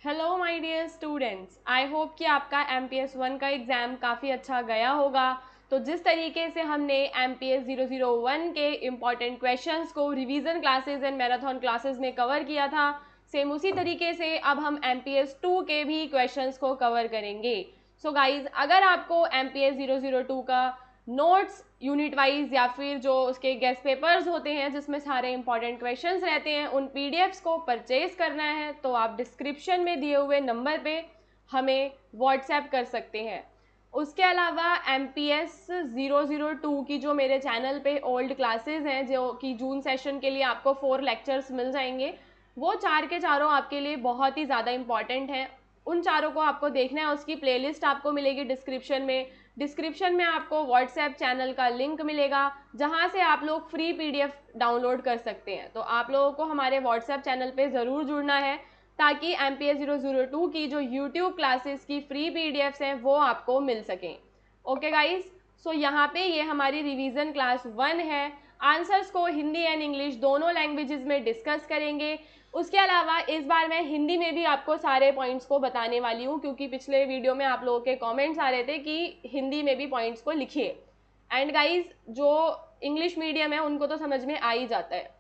Hello my dear students, I hope कि आपका MPS 1 का एग्ज़ाम काफ़ी अच्छा गया होगा। तो जिस तरीके से हमने MPS 001 के इम्पॉर्टेंट क्वेश्चंस को revision classes and marathon classes में कवर किया था, सेम उसी तरीके से अब हम MPS 2 के भी क्वेश्चंस को कवर करेंगे। सो गाइज, अगर आपको MPS 002 का नोट्स यूनिट वाइज या फिर जो उसके गेस्ट पेपर्स होते हैं जिसमें सारे इंपॉर्टेंट क्वेश्चंस रहते हैं उन PDFs को परचेज करना है तो आप डिस्क्रिप्शन में दिए हुए नंबर पे हमें व्हाट्सएप कर सकते हैं। उसके अलावा MPS 002 की जो मेरे चैनल पे ओल्ड क्लासेस हैं जो कि जून सेशन के लिए आपको 4 लेक्चर्स मिल जाएंगे, वो चार के चारों आपके लिए बहुत ही ज़्यादा इंपॉर्टेंट हैं। उन चारों को आपको देखना है, उसकी प्लेलिस्ट आपको मिलेगी डिस्क्रिप्शन में आपको व्हाट्सएप चैनल का लिंक मिलेगा जहां से आप लोग फ्री PDF डाउनलोड कर सकते हैं। तो आप लोगों को हमारे व्हाट्सएप चैनल पे ज़रूर जुड़ना है ताकि MPS 002 की जो यूट्यूब क्लासेस की फ्री PDFs हैं वो आपको मिल सकें। ओके गाइस, सो यहाँ पे ये हमारी रिवीजन क्लास 1 है। आंसर्स को हिंदी एंड इंग्लिश दोनों लैंग्वेजेस में डिस्कस करेंगे। उसके अलावा इस बार मैं हिंदी में भी आपको सारे पॉइंट्स को बताने वाली हूँ क्योंकि पिछले वीडियो में आप लोगों के कमेंट्स आ रहे थे कि हिंदी में भी पॉइंट्स को लिखिए। एंड गाइज, जो इंग्लिश मीडियम है उनको तो समझ में आ ही जाता है।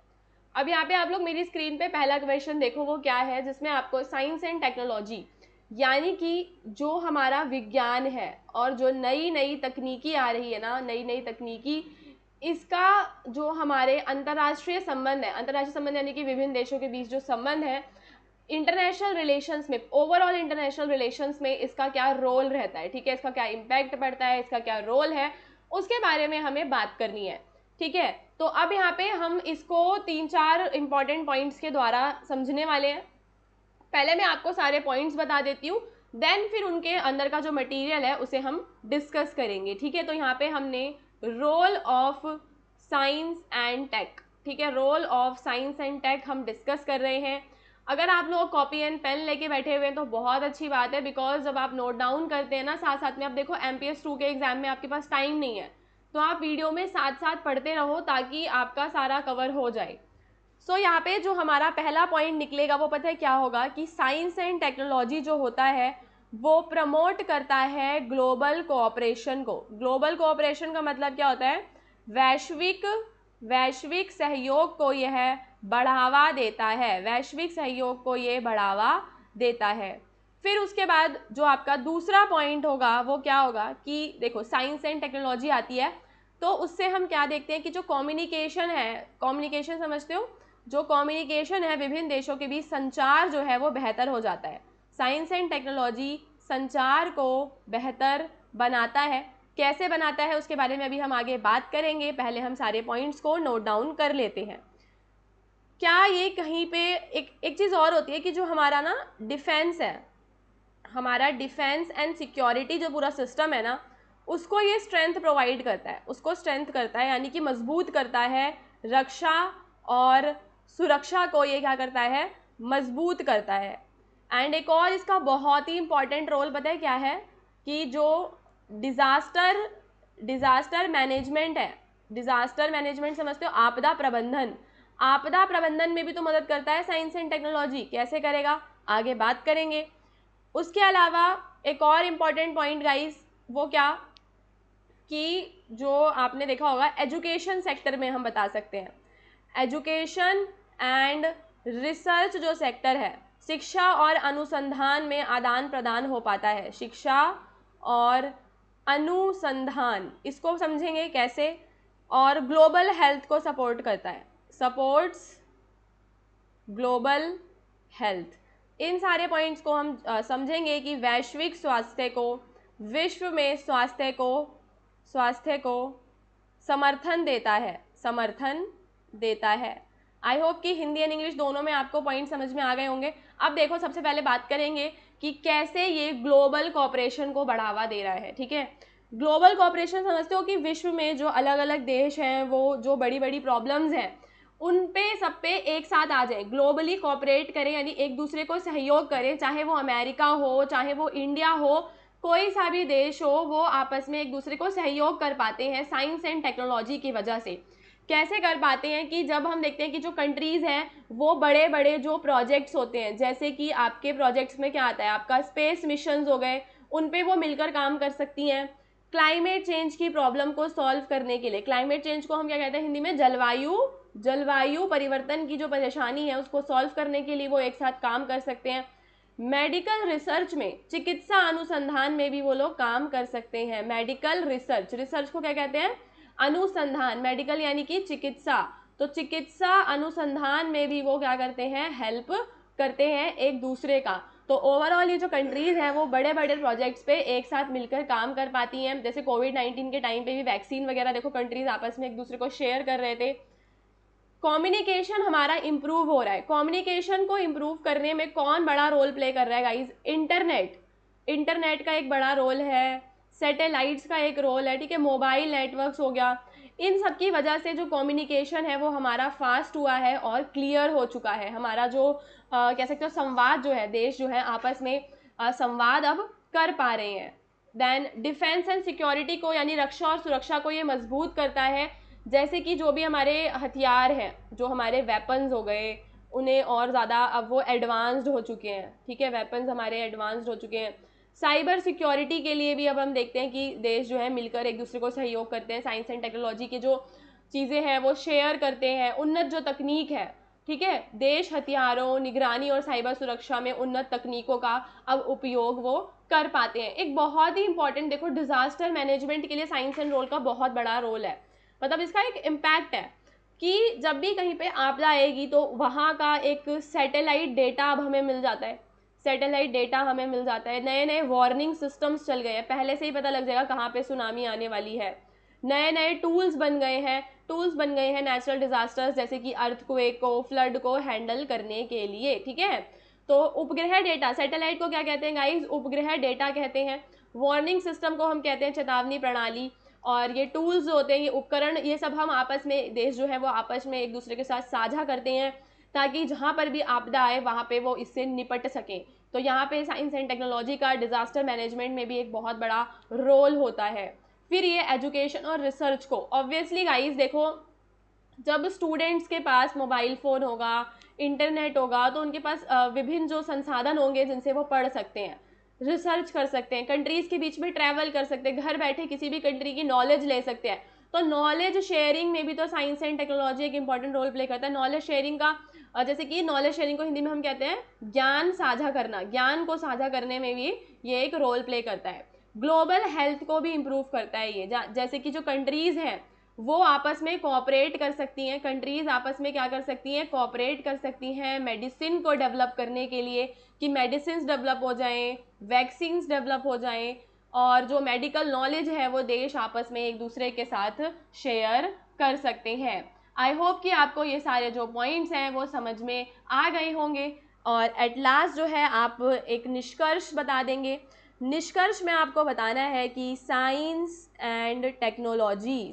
अब यहाँ पे आप लोग मेरी स्क्रीन पे पहला क्वेश्चन देखो, वो क्या है, जिसमें आपको साइंस एंड टेक्नोलॉजी यानी कि जो हमारा विज्ञान है और जो नई नई तकनीकी आ रही है ना, नई नई तकनीकी, इसका जो हमारे अंतर्राष्ट्रीय संबंध है, अंतर्राष्ट्रीय संबंध यानी कि विभिन्न देशों के बीच जो संबंध है, इंटरनेशनल रिलेशंस में, ओवरऑल इंटरनेशनल रिलेशंस में इसका क्या रोल रहता है, ठीक है, इसका क्या इम्पैक्ट पड़ता है, इसका क्या रोल है, उसके बारे में हमें बात करनी है। ठीक है, तो अब यहाँ पे हम इसको 3-4 इंपॉर्टेंट पॉइंट्स के द्वारा समझने वाले हैं। पहले मैं आपको सारे पॉइंट्स बता देती हूँ, देन फिर उनके अंदर का जो मटेरियल है उसे हम डिस्कस करेंगे। ठीक है, तो यहाँ पे हमने role of science and tech, ठीक है, role of science and tech हम डिस्कस कर रहे हैं। अगर आप लोग कॉपी एंड पेन लेके बैठे हुए हैं तो बहुत अच्छी बात है, बिकॉज जब आप नोट डाउन करते हैं ना साथ साथ में, आप देखो MPS 2 के एग्जाम में आपके पास टाइम नहीं है तो आप वीडियो में साथ साथ पढ़ते रहो ताकि आपका सारा कवर हो जाए। सो यहाँ पे जो हमारा पहला पॉइंट निकलेगा वो पता है क्या होगा कि साइंस एंड टेक्नोलॉजी जो होता है वो प्रमोट करता है ग्लोबल कोऑपरेशन को। ग्लोबल कोऑपरेशन का मतलब क्या होता है, वैश्विक सहयोग को यह बढ़ावा देता है, वैश्विक सहयोग को ये बढ़ावा देता है। फिर उसके बाद जो आपका दूसरा पॉइंट होगा वो क्या होगा कि देखो साइंस एंड टेक्नोलॉजी आती है तो उससे हम क्या देखते हैं कि जो कम्युनिकेशन है, कम्युनिकेशन समझते हो, जो कम्युनिकेशन है विभिन्न देशों के बीच, संचार जो है वो बेहतर हो जाता है। साइंस एंड टेक्नोलॉजी संचार को बेहतर बनाता है। कैसे बनाता है उसके बारे में अभी हम आगे बात करेंगे, पहले हम सारे पॉइंट्स को नोट डाउन कर लेते हैं। क्या ये कहीं पे एक चीज़ और होती है कि जो हमारा ना डिफेंस है, हमारा डिफेंस एंड सिक्योरिटी जो पूरा सिस्टम है ना, उसको ये स्ट्रेंथ प्रोवाइड करता है, उसको स्ट्रेंथ करता है यानी कि मजबूत करता है, रक्षा और सुरक्षा को ये क्या करता है, मजबूत करता है। एंड एक और इसका बहुत ही इंपॉर्टेंट रोल पता है क्या है कि जो डिजास्टर मैनेजमेंट है, डिजास्टर मैनेजमेंट समझते हो, आपदा प्रबंधन, आपदा प्रबंधन में भी तो मदद करता है साइंस एंड टेक्नोलॉजी। कैसे करेगा आगे बात करेंगे। उसके अलावा एक और इम्पॉर्टेंट पॉइंट गाइस, वो क्या कि जो आपने देखा होगा एजुकेशन सेक्टर में हम बता सकते हैं, एजुकेशन एंड रिसर्च जो सेक्टर है, शिक्षा और अनुसंधान में आदान प्रदान हो पाता है, शिक्षा और अनुसंधान, इसको समझेंगे कैसे। और ग्लोबल हेल्थ को सपोर्ट करता है, सपोर्ट्स ग्लोबल हेल्थ। इन सारे पॉइंट्स को हम समझेंगे कि वैश्विक स्वास्थ्य को, विश्व में स्वास्थ्य को समर्थन देता है, समर्थन देता है। आई होप कि हिंदी एंड इंग्लिश दोनों में आपको पॉइंट समझ में आ गए होंगे। अब देखो सबसे पहले बात करेंगे कि कैसे ये ग्लोबल कोऑपरेशन को बढ़ावा दे रहा है। ठीक है, ग्लोबल कोऑपरेशन समझते हो कि विश्व में जो अलग अलग देश हैं वो जो बड़ी बड़ी प्रॉब्लम्स हैं उन पे सब पे एक साथ आ जाए, ग्लोबली कोऑपरेट करें यानी एक दूसरे को सहयोग करें, चाहे वो अमेरिका हो, चाहे वो इंडिया हो, कोई सा भी देश हो, वो आपस में एक दूसरे को सहयोग कर पाते हैं साइंस एंड टेक्नोलॉजी की वजह से। कैसे कर पाते हैं कि जब हम देखते हैं कि जो कंट्रीज़ हैं वो बड़े बड़े जो प्रोजेक्ट्स होते हैं, जैसे कि आपके प्रोजेक्ट्स में क्या आता है, आपका स्पेस मिशंस हो गए, उन पे वो मिलकर काम कर सकती हैं। क्लाइमेट चेंज की प्रॉब्लम को सॉल्व करने के लिए, क्लाइमेट चेंज को हम क्या कहते हैं हिंदी में, जलवायु परिवर्तन की जो परेशानी है उसको सॉल्व करने के लिए वो एक साथ काम कर सकते हैं। मेडिकल रिसर्च में, चिकित्सा अनुसंधान में भी वो लोग काम कर सकते हैं। मेडिकल रिसर्च, रिसर्च को क्या कहते हैं, अनुसंधान, मेडिकल यानी कि चिकित्सा, तो चिकित्सा अनुसंधान में भी वो क्या करते हैं, हेल्प करते हैं एक दूसरे का। तो ओवरऑल ये जो कंट्रीज हैं वो बड़े बड़े प्रोजेक्ट्स पे एक साथ मिलकर काम कर पाती हैं। जैसे कोविड-19 के टाइम पे भी वैक्सीन वगैरह देखो कंट्रीज आपस में एक दूसरे को शेयर कर रहे थे। कम्युनिकेशन हमारा इम्प्रूव हो रहा है। कम्युनिकेशन को इम्प्रूव करने में कौन बड़ा रोल प्ले कर रहा है गाइज, इंटरनेट का एक बड़ा रोल है, सैटेलाइट्स का एक रोल है, ठीक है, मोबाइल नेटवर्क्स हो गया। इन सब की वजह से जो कम्युनिकेशन है वो हमारा फास्ट हुआ है और क्लियर हो चुका है। हमारा जो कह सकते हो संवाद जो है, देश जो है आपस में संवाद अब कर पा रहे हैं। देन डिफेंस एंड सिक्योरिटी को यानी रक्षा और सुरक्षा को ये मजबूत करता है। जैसे कि जो भी हमारे हथियार हैं, जो हमारे वेपन्स हो गए, उन्हें और ज़्यादा अब वो एडवांस्ड हो चुके हैं, ठीक है, वेपन्स हमारे एडवांस्ड हो चुके हैं। साइबर सिक्योरिटी के लिए भी अब हम देखते हैं कि देश जो है मिलकर एक दूसरे को सहयोग करते हैं। साइंस एंड टेक्नोलॉजी की जो चीज़ें हैं वो शेयर करते हैं। उन्नत जो तकनीक है, ठीक है, देश हथियारों, निगरानी और साइबर सुरक्षा में उन्नत तकनीकों का अब उपयोग वो कर पाते हैं। एक बहुत ही इंपॉर्टेंट देखो, डिजास्टर मैनेजमेंट के लिए साइंस एंड रोल का बहुत बड़ा रोल है। मतलब इसका एक इम्पैक्ट है कि जब भी कहीं पे आपदा आएगी तो वहाँ का एक सैटेलाइट डेटा अब हमें मिल जाता है, सैटेलाइट डेटा हमें मिल जाता है। नए नए वार्निंग सिस्टम्स चल गए हैं, पहले से ही पता लग जाएगा कहाँ पे सुनामी आने वाली है। नए नए टूल्स बन गए हैं नेचुरल डिजास्टर्स जैसे कि अर्थक्वेक को, फ्लड को हैंडल करने के लिए, ठीक है। तो उपग्रह डेटा, सैटेलाइट को क्या कहते हैं गाइस, उपग्रह डेटा कहते हैं। वार्निंग सिस्टम को हम कहते हैं चेतावनी प्रणाली। और ये टूल्स जो होते हैं, ये उपकरण, ये सब हम आपस में, देश जो है वो आपस में एक दूसरे के साथ साझा करते हैं ताकि जहाँ पर भी आपदा आए वहाँ पे वो इससे निपट सकें। तो यहाँ पे साइंस एंड टेक्नोलॉजी का डिजास्टर मैनेजमेंट में भी एक बहुत बड़ा रोल होता है। फिर ये एजुकेशन और रिसर्च को, ऑब्वियसली गाइस देखो, जब स्टूडेंट्स के पास मोबाइल फ़ोन होगा, इंटरनेट होगा, तो उनके पास विभिन्न जो संसाधन होंगे जिनसे वो पढ़ सकते हैं, रिसर्च कर सकते हैं, कंट्रीज़ के बीच में ट्रैवल कर सकते हैं, घर बैठे किसी भी कंट्री की नॉलेज ले सकते हैं। तो नॉलेज शेयरिंग में भी तो साइंस एंड टेक्नोलॉजी एक इंपॉर्टेंट रोल प्ले करता है। नॉलेज शेयरिंग का जैसे कि नॉलेज शेयरिंग को हिंदी में हम कहते हैं ज्ञान साझा करना, ज्ञान को साझा करने में भी ये एक रोल प्ले करता है। ग्लोबल हेल्थ को भी इम्प्रूव करता है ये, जैसे कि जो कंट्रीज़ हैं वो आपस में कोऑपरेट कर सकती हैं, कंट्रीज़ आपस में क्या कर सकती हैं, कोऑपरेट कर सकती हैं मेडिसिन को डेवलप करने के लिए, कि मेडिसिन डेवलप हो जाएं, वैक्सीन्स डेवलप हो जाएं, और जो मेडिकल नॉलेज है वो देश आपस में एक दूसरे के साथ शेयर कर सकते हैं। आई होप कि आपको ये सारे जो पॉइंट्स हैं वो समझ में आ गए होंगे, और एट लास्ट जो है आप एक निष्कर्ष बता देंगे। निष्कर्ष में आपको बताना है कि साइंस एंड टेक्नोलॉजी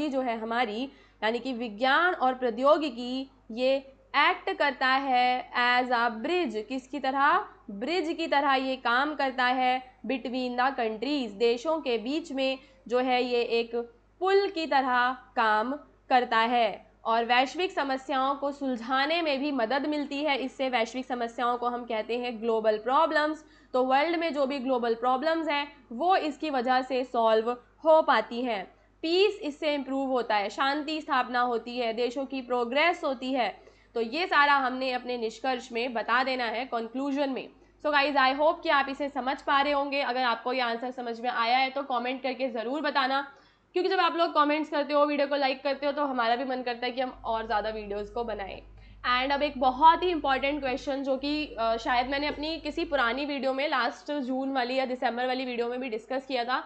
जो है हमारी, यानी कि विज्ञान और प्रौद्योगिकी, ये एक्ट करता है एज अ ब्रिज, किसकी तरह, ब्रिज की तरह ये काम करता है बिटवीन द कंट्रीज, देशों के बीच में जो है ये एक पुल की तरह काम करता है, और वैश्विक समस्याओं को सुलझाने में भी मदद मिलती है इससे। वैश्विक समस्याओं को हम कहते हैं ग्लोबल प्रॉब्लम्स। तो वर्ल्ड में जो भी ग्लोबल प्रॉब्लम्स हैं वो इसकी वजह से सॉल्व हो पाती हैं। पीस इससे इम्प्रूव होता है, शांति स्थापना होती है, देशों की प्रोग्रेस होती है। तो ये सारा हमने अपने निष्कर्ष में बता देना है कंक्लूजन में। सो गाइज आई होप कि आप इसे समझ पा रहे होंगे। अगर आपको ये आंसर समझ में आया है तो कमेंट करके ज़रूर बताना, क्योंकि जब आप लोग कमेंट्स करते हो, वीडियो को लाइक करते हो, तो हमारा भी मन करता है कि हम और ज़्यादा वीडियोज़ को बनाएं। एंड अब एक बहुत ही इंपॉर्टेंट क्वेश्चन जो कि शायद मैंने अपनी किसी पुरानी वीडियो में, लास्ट जून वाली या दिसंबर वाली वीडियो में भी डिस्कस किया था,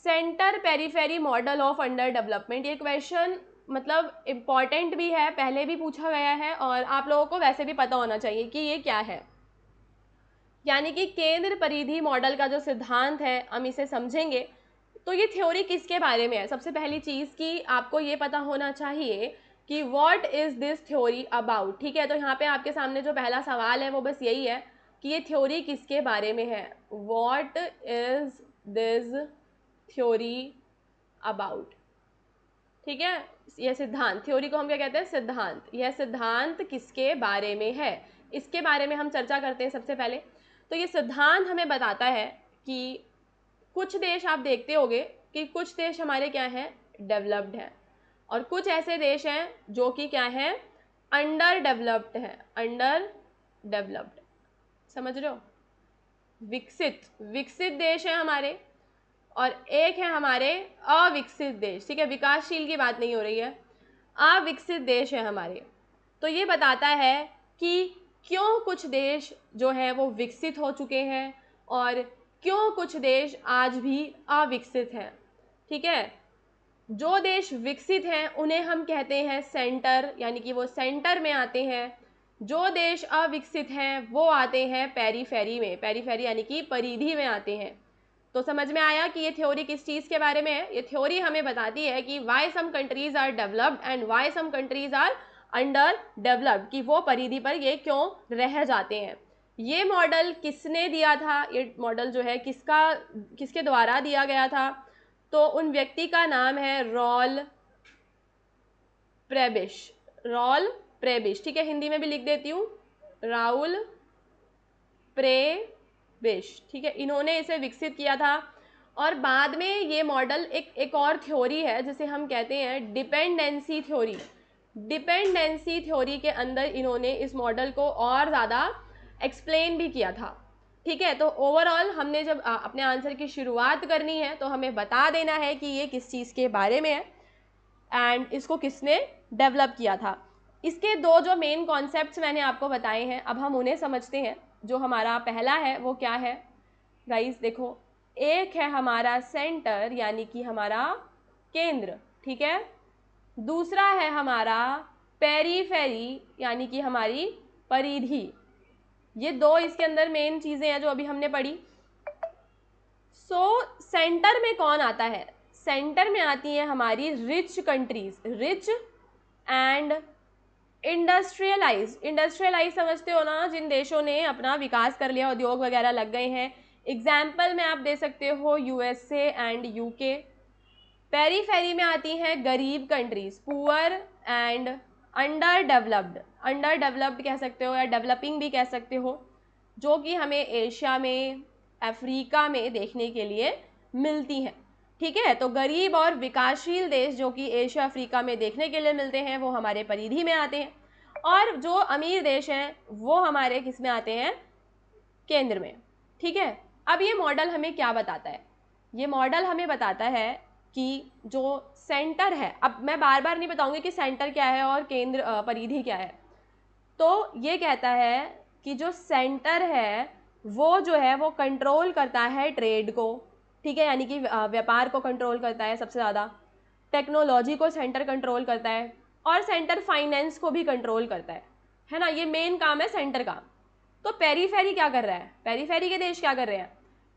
centre periphery model of under development. ये क्वेश्चन मतलब इम्पॉर्टेंट भी है, पहले भी पूछा गया है, और आप लोगों को वैसे भी पता होना चाहिए कि ये क्या है। यानी कि केंद्र परिधि मॉडल का जो सिद्धांत है हम इसे समझेंगे। तो ये थ्योरी किसके बारे में है, सबसे पहली चीज़ कि आपको ये पता होना चाहिए कि what is this theory about, ठीक है। तो यहाँ पे आपके सामने जो पहला सवाल है वो बस यही है कि ये थ्योरी किसके बारे में है, what is this theory about. ठीक है, यह सिद्धांत, थ्योरी को हम क्या कहते हैं, सिद्धांत। यह सिद्धांत किसके बारे में है, इसके बारे में हम चर्चा करते हैं सबसे पहले। तो ये सिद्धांत हमें बताता है कि कुछ देश आप देखते होंगे कि कुछ देश हमारे क्या हैं, डेवलप्ड हैं, और कुछ ऐसे देश हैं जो कि क्या हैं, अंडर डेवलप्ड हैं, अंडर डेवलप्ड, समझ रहे हो, विकसित, विकसित देश है हमारे, और एक है हमारे अविकसित देश, ठीक है, विकासशील की बात नहीं हो रही है, अविकसित देश है हमारे। तो ये बताता है कि क्यों कुछ देश जो है वो विकसित हो चुके हैं और क्यों कुछ देश आज भी अविकसित हैं, ठीक है। जो देश विकसित हैं उन्हें हम कहते हैं सेंटर, यानी कि वो सेंटर में आते हैं। जो देश अविकसित हैं वो आते हैं पेरीफेरी में, पेरीफेरी यानी कि परिधि में आते हैं। तो समझ में आया कि ये थ्योरी किस चीज़ के बारे में है। ये थ्योरी हमें बताती है कि why some countries are developed and why some countries are underdeveloped, कि वो परिधि पर ये क्यों रह जाते हैं। ये मॉडल किसने दिया था, ये मॉडल जो है किसके द्वारा दिया गया था, तो उन व्यक्ति का नाम है रॉल प्रेबिश, रॉल प्रेबिश, ठीक है, हिंदी में भी लिख देती हूँ, राउल प्रेबिश, ठीक है, इन्होंने इसे विकसित किया था। और बाद में ये मॉडल एक और थ्योरी है जिसे हम कहते हैं डिपेंडेंसी थ्योरी। डिपेंडेंसी थ्योरी के अंदर इन्होंने इस मॉडल को और ज़्यादा एक्सप्लेन भी किया था, ठीक है। तो ओवरऑल हमने जब अपने आंसर की शुरुआत करनी है तो हमें बता देना है कि ये किस चीज़ के बारे में है एंड इसको किसने डेवलप किया था। इसके दो जो मेन कॉन्सेप्ट्स मैंने आपको बताए हैं, अब हम उन्हें समझते हैं। जो हमारा पहला है वो क्या है गाइस, देखो, एक है हमारा सेंटर यानी कि हमारा केंद्र, ठीक है। दूसरा है हमारा पेरीफेरी यानी कि हमारी परिधि। ये दो इसके अंदर मेन चीज़ें हैं जो अभी हमने पढ़ी। सेंटर में कौन आता है, सेंटर में आती है हमारी rich countries, rich and industrialise. Industrialise समझते हो ना, जिन देशों ने अपना विकास कर लिया, उद्योग वगैरह लग गए हैं। एग्जाम्पल में आप दे सकते हो यूएसए एंड यूके। पेरीफेरी में आती हैं गरीब countries, poor and under developed, under developed कह सकते हो या डेवलपिंग भी कह सकते हो, जो कि हमें एशिया में, अफ्रीका में देखने के लिए मिलती हैं, ठीक है। तो गरीब और विकासशील देश जो कि एशिया अफ्रीका में देखने के लिए मिलते हैं वो हमारे परिधि में आते हैं, और जो अमीर देश हैं वो हमारे किस में आते हैं, केंद्र में, ठीक है। अब ये मॉडल हमें क्या बताता है, ये मॉडल हमें बताता है कि जो सेंटर है, अब मैं बार बार नहीं बताऊंगी कि सेंटर क्या है और केंद्र परिधि क्या है, तो ये कहता है कि जो सेंटर है वो जो है वो कंट्रोल करता है ट्रेड को, ठीक है, यानी कि व्यापार को कंट्रोल करता है सबसे ज़्यादा, टेक्नोलॉजी को सेंटर कंट्रोल करता है, और सेंटर फाइनेंस को भी कंट्रोल करता है ना, ये मेन काम है सेंटर का। तो पेरीफेरी क्या कर रहा है, पेरीफेरी के देश क्या कर रहे हैं,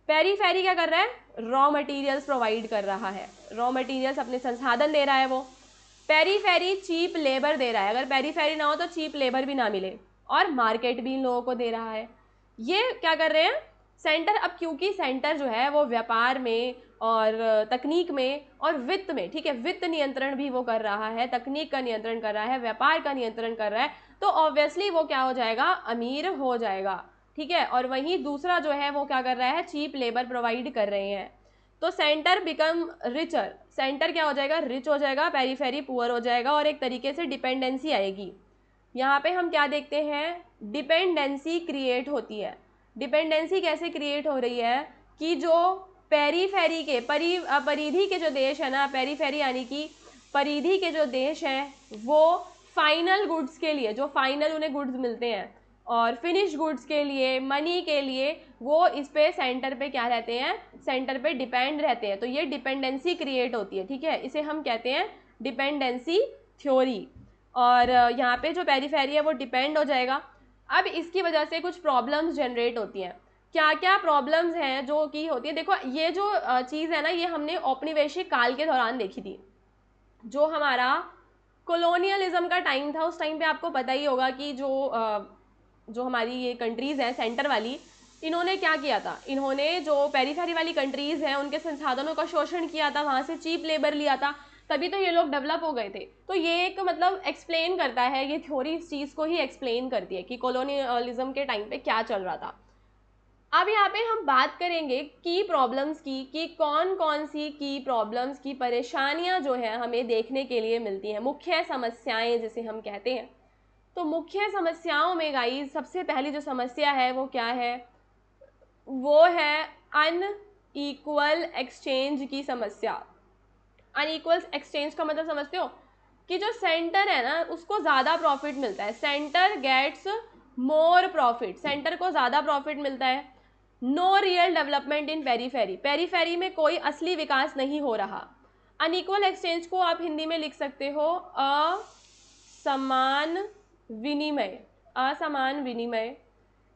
पेरीफेरी क्या कर रहा है, रॉ मटेरियल्स प्रोवाइड कर रहा है, रॉ मटेरियल्स अपने संसाधन दे रहा है वो। पेरीफेरी चीप लेबर दे रहा है, अगर पेरीफेरी ना हो तो चीप लेबर भी ना मिले, और मार्केट भी इन लोगों को दे रहा है। ये क्या कर रहे हैं सेंटर, अब क्योंकि सेंटर जो है वो व्यापार में और तकनीक में और वित्त में, ठीक है, वित्त नियंत्रण भी वो कर रहा है, तकनीक का नियंत्रण कर रहा है, व्यापार का नियंत्रण कर रहा है, तो ऑब्वियसली वो क्या हो जाएगा, अमीर हो जाएगा, ठीक है। और वहीं दूसरा जो है वो क्या कर रहा है, चीप लेबर प्रोवाइड कर रहे हैं, तो सेंटर बिकम रिचर, सेंटर क्या हो जाएगा, रिच हो जाएगा, पेरीफेरी पुअर हो जाएगा, और एक तरीके से डिपेंडेंसी आएगी। यहाँ पे हम क्या देखते हैं, डिपेंडेंसी क्रिएट होती है। डिपेंडेंसी कैसे क्रिएट हो रही है कि जो पेरीफेरी के परिधि के जो देश है ना, पेरीफेरी यानी कि परिधि के जो देश हैं वो फाइनल गुड्स के लिए, जो फाइनल उन्हें गुड्स मिलते हैं और फिनिश गुड्स के लिए, मनी के लिए, वो इस पे सेंटर पे क्या रहते हैं, सेंटर पे डिपेंड रहते हैं। तो ये डिपेंडेंसी क्रिएट होती है, ठीक है, इसे हम कहते हैं डिपेंडेंसी थ्योरी। और यहाँ पे जो पेरीफेरी है वो डिपेंड हो जाएगा। अब इसकी वजह से कुछ प्रॉब्लम्स जनरेट होती हैं। क्या क्या प्रॉब्लम्स हैं जो कि होती है, देखो ये जो चीज़ है ना, ये हमने औपनिवेशिक काल के दौरान देखी थी। जो हमारा कॉलोनियलिज्म का टाइम था, उस टाइम पे आपको पता ही होगा कि जो हमारी ये कंट्रीज़ हैं सेंटर वाली, इन्होंने क्या किया था, इन्होंने जो पेरीफेरी वाली कंट्रीज़ हैं उनके संसाधनों का शोषण किया था, वहाँ से चीप लेबर लिया था, तभी तो ये लोग डेवलप हो गए थे। तो ये एक मतलब एक्सप्लेन करता है, ये थ्योरी इस चीज़ को ही एक्सप्लेन करती है कि कॉलोनियलिज्म के टाइम पे क्या चल रहा था। अब यहाँ पे हम बात करेंगे की प्रॉब्लम्स की, कि कौन कौन सी की प्रॉब्लम्स की परेशानियां जो है हमें देखने के लिए मिलती हैं, मुख्य समस्याएं जिसे हम कहते हैं। तो मुख्य समस्याओं में गाइस सबसे पहली जो समस्या है वो क्या है, वो है अनइक्वल एक्सचेंज की समस्या। अनइक्वल एक्सचेंज का मतलब समझते हो कि जो सेंटर है ना उसको ज़्यादा प्रॉफिट मिलता है, centre gets more profit, centre को ज़्यादा प्रॉफिट मिलता है। No real development in periphery, periphery में कोई असली विकास नहीं हो रहा। अनइक्वल एक्सचेंज को आप हिंदी में लिख सकते हो असमान विनिमय, असमान विनिमय।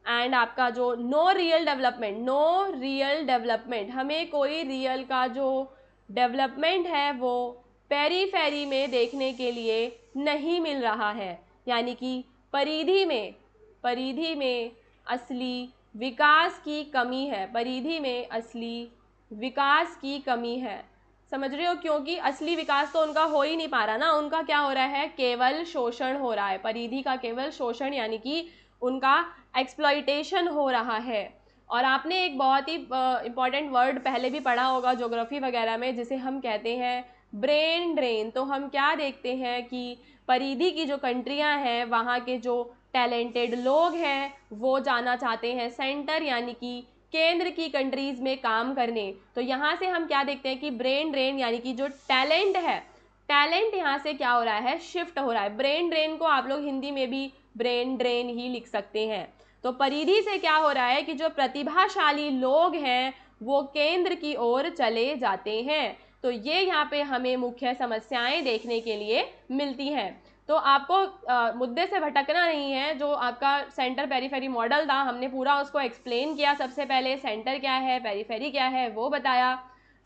एंड आपका जो no real development, no real development, हमें कोई रियल का जो डेवलपमेंट है वो पेरीफेरी में देखने के लिए नहीं मिल रहा है, यानी कि परिधि में असली विकास की कमी है, परिधि में असली विकास की कमी है। समझ रहे हो, क्योंकि असली विकास तो उनका हो ही नहीं पा रहा ना, उनका क्या हो रहा है, केवल शोषण हो रहा है, परिधि का केवल शोषण, यानी कि उनका एक्सप्लॉइटेशन हो रहा है। और आपने एक बहुत ही इम्पॉर्टेंट वर्ड पहले भी पढ़ा होगा ज्योग्राफी वगैरह में, जिसे हम कहते हैं ब्रेन ड्रेन। तो हम क्या देखते हैं कि परिधि की जो कंट्रियां हैं वहाँ के जो टैलेंटेड लोग हैं वो जाना चाहते हैं सेंटर यानी कि केंद्र की कंट्रीज में काम करने। तो यहाँ से हम क्या देखते हैं कि ब्रेन ड्रेन यानी कि जो टैलेंट है, टैलेंट यहाँ से क्या हो रहा है, शिफ्ट हो रहा है। ब्रेन ड्रेन को आप लोग हिंदी में भी ब्रेन ड्रेन ही लिख सकते हैं। तो परिधि से क्या हो रहा है कि जो प्रतिभाशाली लोग हैं वो केंद्र की ओर चले जाते हैं। तो ये यहाँ पे हमें मुख्य समस्याएं देखने के लिए मिलती हैं। तो आपको मुद्दे से भटकना नहीं है। जो आपका सेंटर पेरीफेरी मॉडल था हमने पूरा उसको एक्सप्लेन किया, सबसे पहले सेंटर क्या है, पेरीफेरी क्या है वो बताया,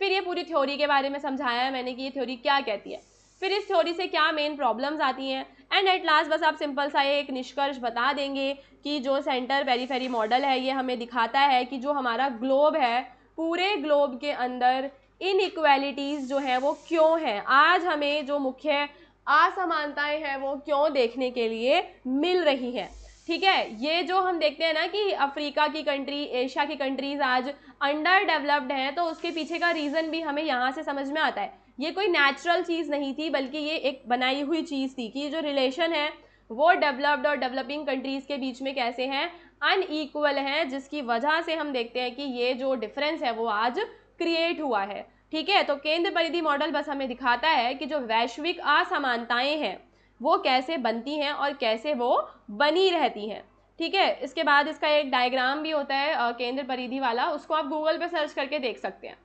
फिर ये पूरी थ्योरी के बारे में समझाया मैंने कि ये थ्योरी क्या कहती है, फिर इस थ्योरी से क्या मेन प्रॉब्लम्स आती हैं, एंड एट लास्ट बस आप सिंपल सा एक निष्कर्ष बता देंगे कि जो सेंटर पेरीफेरी मॉडल है ये हमें दिखाता है कि जो हमारा ग्लोब है, पूरे ग्लोब के अंदर इनइक्वालिटीज़ जो है वो क्यों हैं, आज हमें जो मुख्य असमानताएं हैं वो क्यों देखने के लिए मिल रही हैं। ठीक है, ये जो हम देखते हैं ना कि अफ्रीका की कंट्री, एशिया की कंट्रीज आज अंडर डेवलप्ड हैं, तो उसके पीछे का रीज़न भी हमें यहाँ से समझ में आता है। ये कोई नेचुरल चीज़ नहीं थी, बल्कि ये एक बनाई हुई चीज़ थी कि जो रिलेशन है वो डेवलप्ड और डेवलपिंग कंट्रीज़ के बीच में कैसे हैं, अनईक्वल हैं, जिसकी वजह से हम देखते हैं कि ये जो डिफरेंस है वो आज क्रिएट हुआ है। ठीक है, तो केंद्र परिधि मॉडल बस हमें दिखाता है कि जो वैश्विक असमानताएं हैं वो कैसे बनती हैं और कैसे वो बनी रहती हैं। ठीक है, इसके बाद इसका एक डायग्राम भी होता है केंद्र परिधि वाला, उसको आप गूगल पे सर्च करके देख सकते हैं।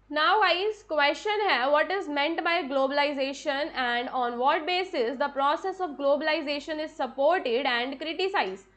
Now guys, question है what is meant by globalization and on what basis the process of globalization is supported and criticized।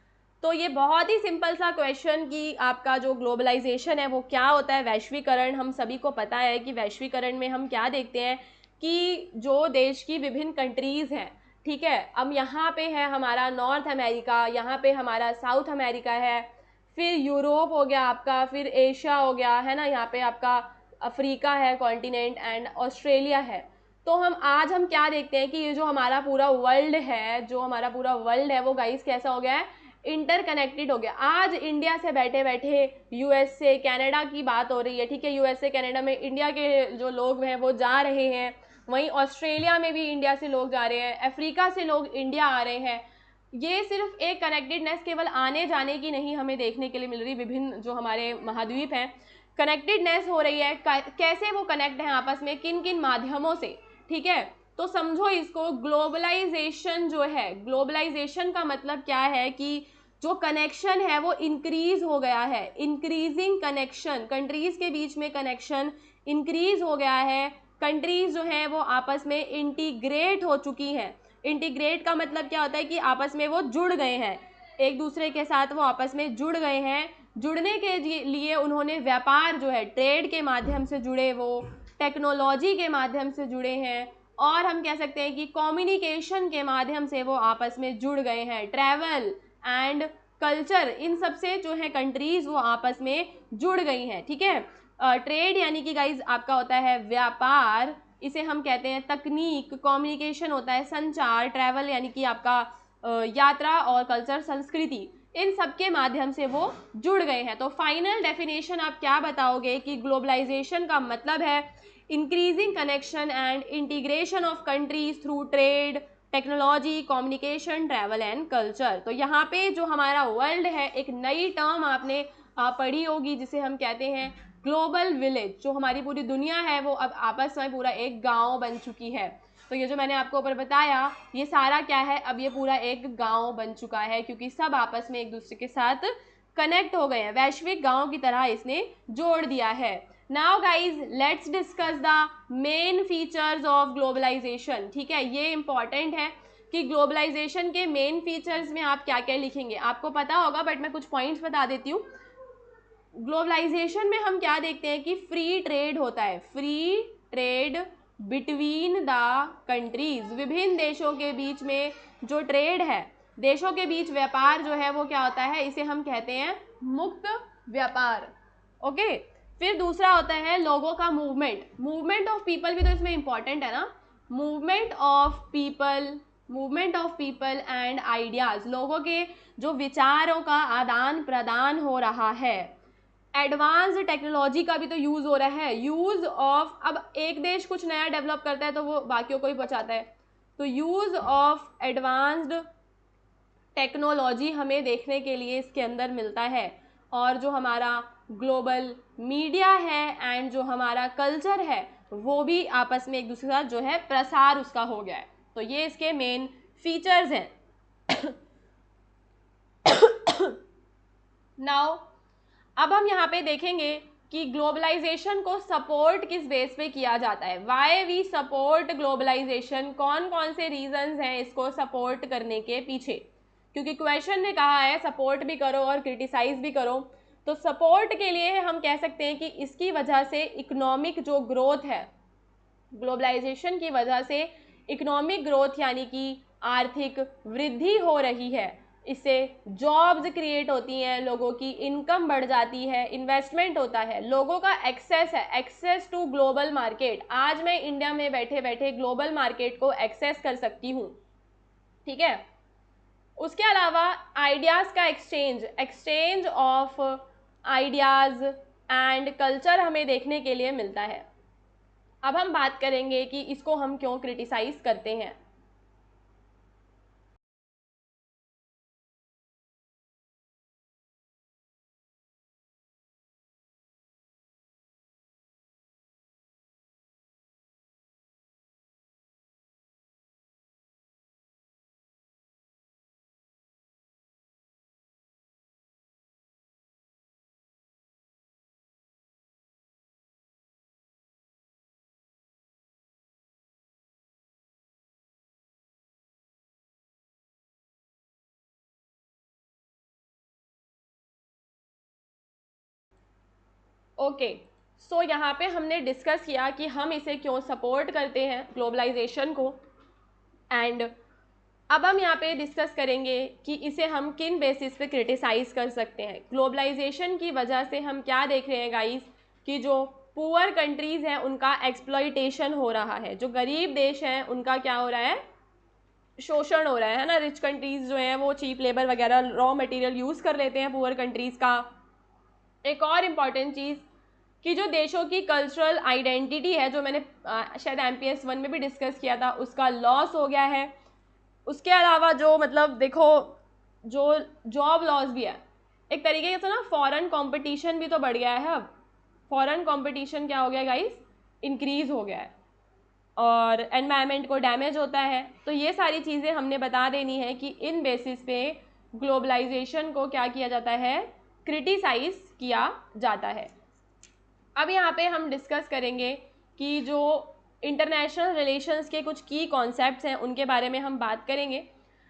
तो ये बहुत ही सिंपल सा क्वेश्चन कि आपका जो ग्लोबलाइजेशन है वो क्या होता है, वैश्वीकरण, हम सभी को पता है कि वैश्वीकरण में हम क्या देखते हैं कि जो देश की विभिन्न कंट्रीज़ हैं, ठीक है, अब यहाँ पे है हमारा नॉर्थ अमेरिका, यहाँ पे हमारा साउथ अमेरिका है, फिर यूरोप हो गया आपका, फिर एशिया हो गया है ना, यहाँ पे आपका अफ्रीका है कॉन्टिनेंट, एंड ऑस्ट्रेलिया है। तो हम क्या देखते हैं कि ये जो हमारा पूरा वर्ल्ड है, जो हमारा पूरा वर्ल्ड है वो गाइस कैसा हो गया है, इंटरकनेक्टेड हो गया। आज इंडिया से बैठे बैठे यूएसए कनाडा की बात हो रही है, ठीक है, यूएसए कनाडा में इंडिया के जो लोग हैं वो जा रहे हैं, वहीं ऑस्ट्रेलिया में भी इंडिया से लोग जा रहे हैं, अफ्रीका से लोग इंडिया आ रहे हैं। ये सिर्फ एक कनेक्टेडनेस केवल आने जाने की नहीं हमें देखने के लिए मिल रही, विभिन्न जो हमारे महाद्वीप हैं कनेक्टेडनेस हो रही है, कैसे वो कनेक्ट हैं आपस में, किन किन माध्यमों से। ठीक है, तो समझो इसको, ग्लोबलाइजेशन जो है, ग्लोबलाइजेशन का मतलब क्या है कि जो कनेक्शन है वो इंक्रीज हो गया है, इंक्रीजिंग कनेक्शन, कंट्रीज के बीच में कनेक्शन इंक्रीज हो गया है, कंट्रीज जो हैं वो आपस में इंटीग्रेट हो चुकी हैं। इंटीग्रेट का मतलब क्या होता है कि आपस में वो जुड़ गए हैं, एक दूसरे के साथ वो आपस में जुड़ गए हैं। जुड़ने के लिए उन्होंने व्यापार जो है ट्रेड के माध्यम से जुड़े, वो टेक्नोलॉजी के माध्यम से जुड़े हैं, और हम कह सकते हैं कि कम्युनिकेशन के माध्यम से वो आपस में जुड़ गए हैं, ट्रैवल एंड कल्चर, इन सब से जो है कंट्रीज़ वो आपस में जुड़ गई हैं। ठीक है, ट्रेड यानी कि गाइज आपका होता है व्यापार, इसे हम कहते हैं तकनीक, कम्युनिकेशन होता है संचार, ट्रैवल यानी कि आपका यात्रा, और कल्चर संस्कृति, इन सब के माध्यम से वो जुड़ गए हैं। तो फाइनल डेफिनेशन आप क्या बताओगे कि ग्लोबलाइजेशन का मतलब है increasing connection and integration of countries through trade, technology, communication, travel and culture. तो यहाँ पे जो हमारा वर्ल्ड है, एक नई टर्म आपने पढ़ी होगी जिसे हम कहते हैं ग्लोबल विलेज। जो हमारी पूरी दुनिया है वो अब आपस में पूरा एक गांव बन चुकी है। तो ये जो मैंने आपको ऊपर बताया ये सारा क्या है, अब ये पूरा एक गांव बन चुका है, क्योंकि सब आपस में एक दूसरे के साथ कनेक्ट हो गए हैं, वैश्विक गांव की तरह इसने जोड़ दिया है। Now guys let's discuss the main features of globalisation. ठीक है, ये इंपॉर्टेंट है कि ग्लोबलाइजेशन के मेन फीचर्स में आप क्या क्या लिखेंगे, आपको पता होगा बट मैं कुछ पॉइंट्स बता देती हूँ। ग्लोबलाइजेशन में हम क्या देखते हैं कि फ्री ट्रेड होता है, free trade between the countries, विभिन्न देशों के बीच में जो ट्रेड है, देशों के बीच व्यापार जो है वो क्या होता है, इसे हम कहते हैं मुक्त व्यापार। ओके, फिर दूसरा होता है लोगों का मूवमेंट, मूवमेंट ऑफ पीपल भी तो इसमें इंपॉर्टेंट है ना, movement of people, movement of people and ideas, लोगों के जो विचारों का आदान प्रदान हो रहा है। एडवांस टेक्नोलॉजी का भी तो यूज़ हो रहा है, यूज़ ऑफ, अब एक देश कुछ नया डेवलप करता है तो वो बाकियों को ही पहुंचाता है, तो यूज़ ऑफ एडवांस्ड टेक्नोलॉजी हमें देखने के लिए इसके अंदर मिलता है। और जो हमारा ग्लोबल मीडिया है एंड जो हमारा कल्चर है वो भी आपस में एक दूसरे के साथ जो है प्रसार उसका हो गया है। तो ये इसके मेन फीचर्स हैं। नाउ अब हम यहाँ पे देखेंगे कि ग्लोबलाइजेशन को सपोर्ट किस बेस पे किया जाता है, वाई वी सपोर्ट ग्लोबलाइजेशन, कौन कौन से रीजंस हैं इसको सपोर्ट करने के पीछे, क्योंकि क्वेश्चन ने कहा है सपोर्ट भी करो और क्रिटिसाइज भी करो। तो सपोर्ट के लिए हम कह सकते हैं कि इसकी वजह से इकोनॉमिक जो ग्रोथ है, ग्लोबलाइजेशन की वजह से इकोनॉमिक ग्रोथ यानी कि आर्थिक वृद्धि हो रही है, इससे जॉब्स क्रिएट होती हैं, लोगों की इनकम बढ़ जाती है, इन्वेस्टमेंट होता है, लोगों का एक्सेस है, एक्सेस टू ग्लोबल मार्केट। आज मैं इंडिया में बैठे बैठे ग्लोबल मार्केट को एक्सेस कर सकती हूँ। ठीक है, उसके अलावा आइडियाज़ का exchange, exchange of ideas and culture हमें देखने के लिए मिलता है। अब हम बात करेंगे कि इसको हम क्यों क्रिटिसाइज करते हैं। ओके, सो यहाँ पे हमने डिस्कस किया कि हम इसे क्यों सपोर्ट करते हैं ग्लोबलाइजेशन को, एंड अब हम यहाँ पे डिस्कस करेंगे कि इसे हम किन बेसिस पे क्रिटिसाइज कर सकते हैं। ग्लोबलाइजेशन की वजह से हम क्या देख रहे हैं गाइस कि जो पुअर कंट्रीज हैं उनका एक्सप्लॉइटेशन हो रहा है, जो गरीब देश हैं उनका क्या हो रहा है, शोषण हो रहा है ना। रिच कंट्रीज जो हैं वो चीप लेबर वगैरह रॉ मटेरियल यूज़ कर लेते हैं पुअर कंट्रीज़ का। एक और इम्पॉर्टेंट चीज़ कि जो देशों की कल्चरल आइडेंटिटी है, जो मैंने शायद MPS 1 में भी डिस्कस किया था, उसका लॉस हो गया है। उसके अलावा जो मतलब देखो जो जॉब लॉस भी है एक तरीके से ना, फॉरेन कंपटीशन भी तो बढ़ गया है। अब फॉरेन कंपटीशन क्या हो गया गाइस, इंक्रीज हो गया है, और एनवायरनमेंट को डैमेज होता है। तो ये सारी चीज़ें हमने बता देनी है कि इन बेसिस पे ग्लोबलाइजेशन को क्या किया जाता है, क्रिटिसाइज किया जाता है। अब यहाँ पे हम डिस्कस करेंगे कि जो इंटरनेशनल रिलेशंस के कुछ की कॉन्सेप्ट्स हैं उनके बारे में हम बात करेंगे।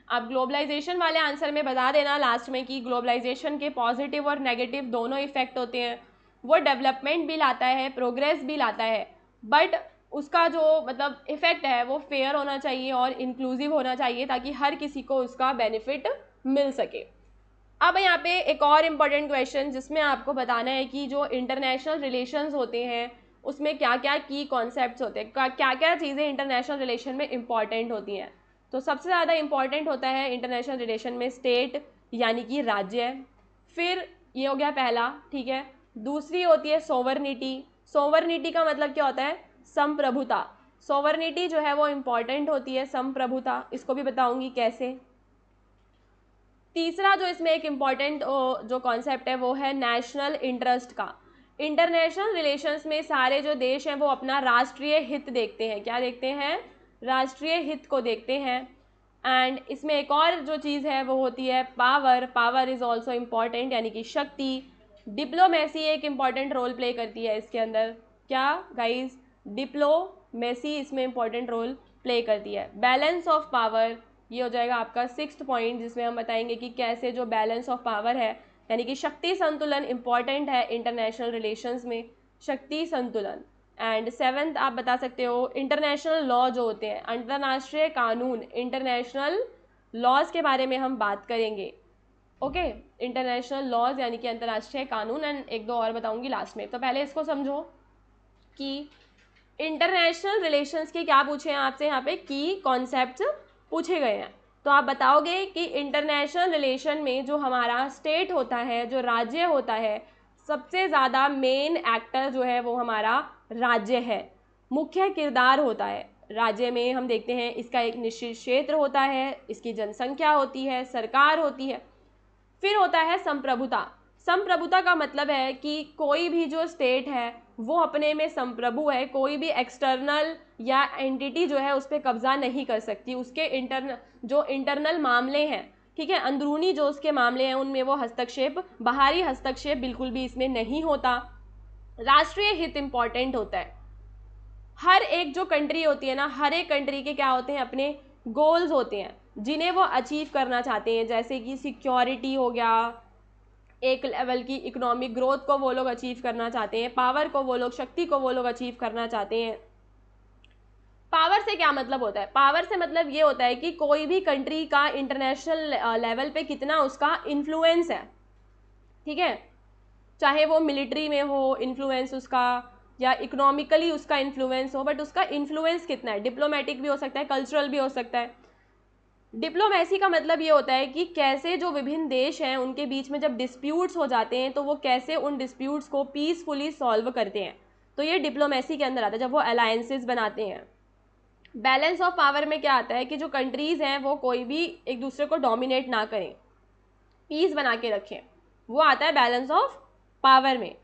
आप ग्लोबलाइजेशन वाले आंसर में बता देना लास्ट में कि ग्लोबलाइजेशन के पॉजिटिव और नेगेटिव दोनों इफेक्ट होते हैं। वो डेवलपमेंट भी लाता है, प्रोग्रेस भी लाता है, बट उसका जो मतलब इफेक्ट है वो फेयर होना चाहिए और इंक्लूसिव होना चाहिए ताकि हर किसी को उसका बेनिफिट मिल सके। अब यहाँ पे एक और इम्पोर्टेंट क्वेश्चन जिसमें आपको बताना है कि जो इंटरनेशनल रिलेशंस होते हैं उसमें क्या क्या की कॉन्सेप्ट्स होते हैं, क्या क्या चीज़ें इंटरनेशनल रिलेशन में इम्पॉर्टेंट होती हैं। तो सबसे ज़्यादा इम्पॉर्टेंट होता है इंटरनेशनल रिलेशन में स्टेट यानी कि राज्य। फिर ये हो गया पहला, ठीक है। दूसरी होती है सोवरनिटी। सोवरनिटी का मतलब क्या होता है, संप्रभुता। सोवरनिटी जो है वो इम्पॉर्टेंट होती है, संप्रभुता, इसको भी बताऊंगी कैसे। तीसरा जो इसमें एक इम्पॉर्टेंट जो कॉन्सेप्ट है वो है नेशनल इंटरेस्ट का। इंटरनेशनल रिलेशंस में सारे जो देश हैं वो अपना राष्ट्रीय हित देखते हैं। क्या देखते हैं, राष्ट्रीय हित को देखते हैं। एंड इसमें एक और जो चीज़ है वो होती है power. Power is also important यानी कि शक्ति। डिप्लोमेसी एक इम्पॉर्टेंट रोल प्ले करती है इसके अंदर। क्या गाइज, डिप्लोमेसी इसमें इम्पॉर्टेंट रोल प्ले करती है। बैलेंस ऑफ पावर, ये हो जाएगा आपका 6th पॉइंट, जिसमें हम बताएंगे कि कैसे जो बैलेंस ऑफ पावर है यानी कि शक्ति संतुलन इम्पॉर्टेंट है इंटरनेशनल रिलेशंस में, शक्ति संतुलन। एंड 7th आप बता सकते हो इंटरनेशनल लॉ जो होते हैं, अंतर्राष्ट्रीय कानून, इंटरनेशनल लॉज के बारे में हम बात करेंगे। ओके, इंटरनेशनल लॉज यानी कि अंतर्राष्ट्रीय कानून, एंड एक दो और बताऊंगी लास्ट में। तो पहले इसको समझो कि इंटरनेशनल रिलेशंस के क्या पूछे हैं आपसे, यहाँ पे की कॉन्सेप्ट्स पूछे गए हैं। तो आप बताओगे कि इंटरनेशनल रिलेशन में जो हमारा स्टेट होता है, जो राज्य होता है, सबसे ज़्यादा मेन एक्टर जो है वो हमारा राज्य है, मुख्य किरदार होता है। राज्य में हम देखते हैं इसका एक निश्चित क्षेत्र होता है, इसकी जनसंख्या होती है, सरकार होती है। फिर होता है संप्रभुता। संप्रभुता का मतलब है कि कोई भी जो स्टेट है वो अपने में संप्रभु है, कोई भी एक्सटर्नल या एंटिटी जो है उस पर कब्जा नहीं कर सकती। उसके इंटरनल मामले हैं, ठीक है, अंदरूनी जो उसके मामले हैं उनमें वो हस्तक्षेप, बाहरी हस्तक्षेप बिल्कुल भी इसमें नहीं होता। राष्ट्रीय हित इंपॉर्टेंट होता है। हर एक जो कंट्री होती है ना, हर एक कंट्री के क्या होते हैं, अपने गोल्स होते हैं जिन्हें वो अचीव करना चाहते हैं। जैसे कि सिक्योरिटी हो गया, एक लेवल की इकोनॉमिक ग्रोथ को वो लोग अचीव करना चाहते हैं, पावर को वो लोग, शक्ति को वो लोग अचीव करना चाहते हैं। पावर से क्या मतलब होता है, पावर से मतलब ये होता है कि कोई भी कंट्री का इंटरनेशनल लेवल पे कितना उसका इन्फ्लुएंस है, ठीक है, चाहे वो मिलिट्री में हो इन्फ्लुएंस उसका या इकोनॉमिकली उसका इन्फ्लुएंस हो, बट उसका इन्फ्लुएंस कितना है। डिप्लोमेटिक भी हो सकता है, कल्चरल भी हो सकता है। डिप्लोमेसी का मतलब ये होता है कि कैसे जो विभिन्न देश हैं उनके बीच में जब डिस्प्यूट्स हो जाते हैं तो वो कैसे उन डिस्प्यूट्स को पीसफुली सॉल्व करते हैं। तो ये डिप्लोमेसी के अंदर आता है, जब वो अलायंसेस बनाते हैं। बैलेंस ऑफ पावर में क्या आता है कि जो कंट्रीज़ हैं वो कोई भी एक दूसरे को डोमिनेट ना करें, पीस बना के रखें, वो आता है बैलेंस ऑफ पावर में।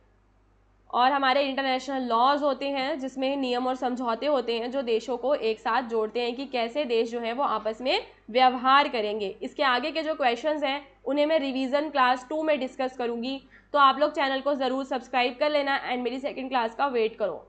और हमारे इंटरनेशनल लॉज होते हैं जिसमें नियम और समझौते होते हैं जो देशों को एक साथ जोड़ते हैं कि कैसे देश जो है वो आपस में व्यवहार करेंगे। इसके आगे के जो क्वेश्चंस हैं उन्हें मैं रिवीजन क्लास 2 में डिस्कस करूंगी, तो आप लोग चैनल को ज़रूर सब्सक्राइब कर लेना एंड मेरी सेकंड क्लास का वेट करो।